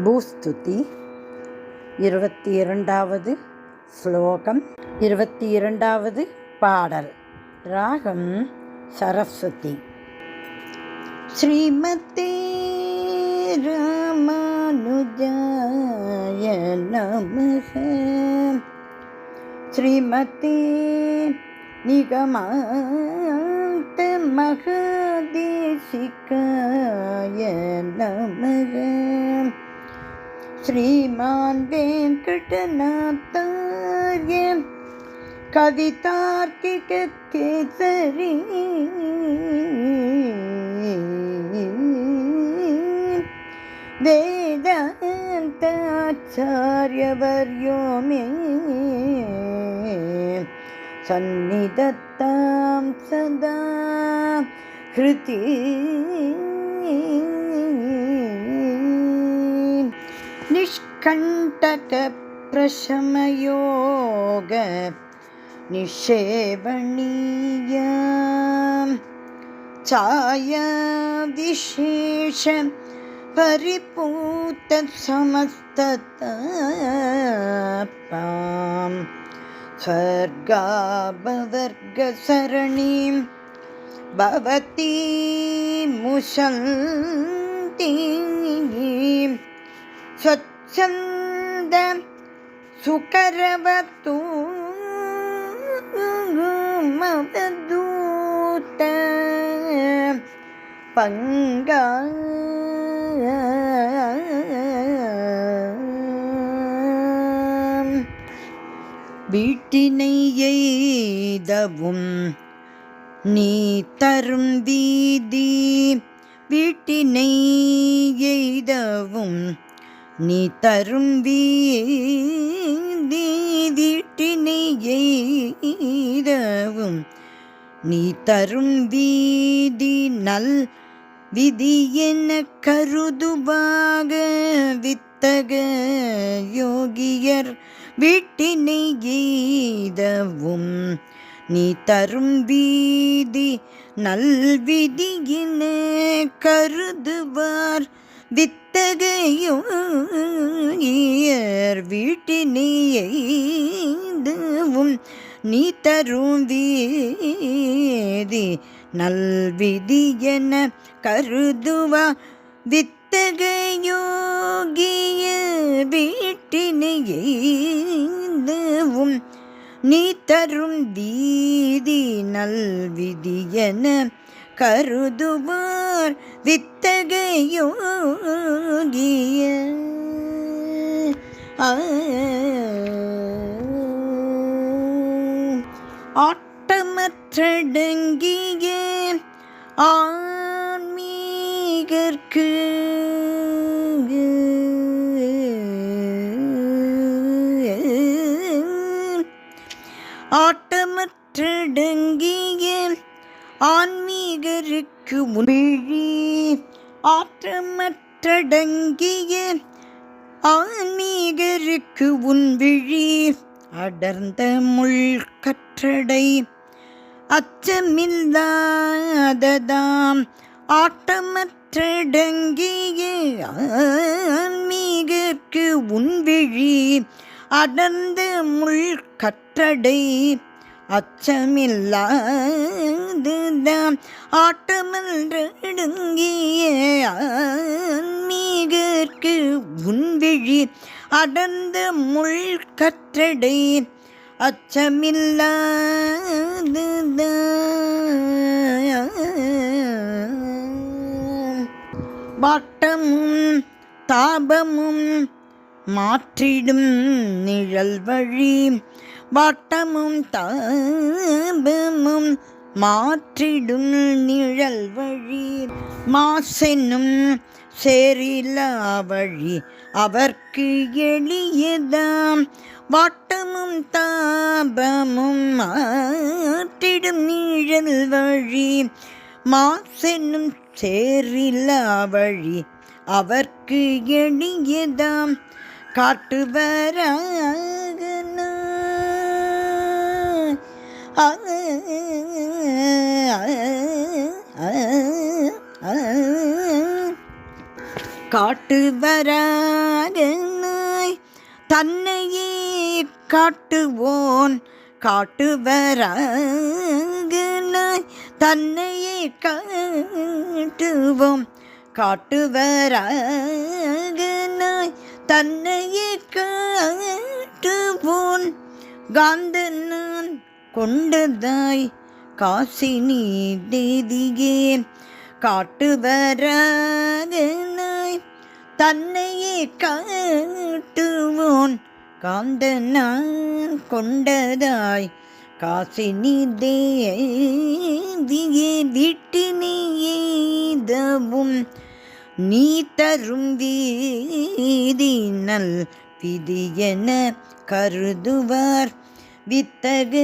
பூஸ்துதி 22வது ஸ்லோகம். 22வது பாடல். ராகம் சரஸ்வதி. ஸ்ரீமதே ராமானுஜாய நமஹ. ஸ்ரீமதே நிகமாந்த மகாதேசிகாய நமஹ. ஸ்ரீமான் வெங்கடநாதார்ய கவிதார்க்கிக கேசரி வேதாந்தாச்சார்யவர்யோ மே சந்நிதத்தாம் சதா ஹ்ருதி. நிஷ்கண்டக பிரசமயோக நிஷேவணீய சாயா விசேஷ பரிபூத சமஸ்ததாபாம் ஸ்வர்காபவர்க சரணீம் பவதி முசந்தி ஸ்வச்சந்த சுகரவதூ மவதூத பங்கா. வீட்டினை எய்தவும் நீ தரும் வீதி, வீட்டினை எய்தவும் நீ தரும் வீதி, வீட்டினை எய்தவும் நீ தரும் வீதி நல் விதி என கருதுவாக வித்தக யோகியர். வீட்டினை எய்தவும் நீ தரும் வீதி நல்விதி என கருதுவார் வித்தக யோகியர். வீட்டினை எய்தவும் நீ தரும் வீதி நல்விதி என கருதுவா வித்தக யோகியர். வீட்டினை எய்தவும் நீ தரும் வீதி நல்விதி என கருதுவார் வித்தக யோகியர். ஆட்டமற்றடங்கிய ஆன்மீகர்க்கு ஆட்டமற்றடங்கிய ஆன்மீகருக்கு உன்விழி, ஆற்றமற்றடங்கிய ஆன்மீகருக்கு உன்விழி அடர்ந்த முள்கற்றடை அச்சமில்லாததாம். ஆட்டமற்றடங்கிய ஆன்மீகருக்கு உன்விழி அடர்ந்த முள்கற்றடை அச்சமில்லாததாம். ஆட்டமன்றடங்கிய ஆன்மீகருக்கு உன்விழி அடர்ந்த முள்கற்றடை அச்சமில்லாததாம். வாட்டமும் தாபமும் மாற்றிடும் நிழல் வழி, வாட்டமும் தாபமும் மாற்றிடும் நிழல் வழி, மாசென்னும் சேரிலா வழி அவர்க்கு எளியதாம். வாட்டமும் தாபமும் மாற்றிடும் நிழல் வழி, மாசென்னும் சேரிலா வழி அவர்க்கு எளியதாம். காட்டுவராக காட்டுவராகனாய் தன்னையே காட்டுவோன் காட்டுவராகனாய் தன்னையே காட்டுவோம் காட்டுவராகனாய் தன்னையே காட்டுவோன் காந்த நான் கொண்டதாய் காசினி தேதியே காட்டுவராகனாய் தன்னையே காட்டுவோன் காந்த நான் கொண்டதாய் காசினி தேதியே வீட்டினியேதவும் நீ தரும் வீதினல் விதியென கருதுவார் வித்தகயோகியர்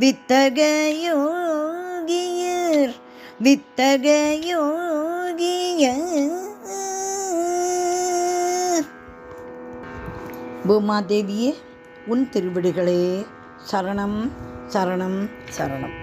வித்தகயோகியர் வித்தகயோகியர். பூமாதேவியே, உன் திருவிடிகளே சரணம் சரணம் சரணம்.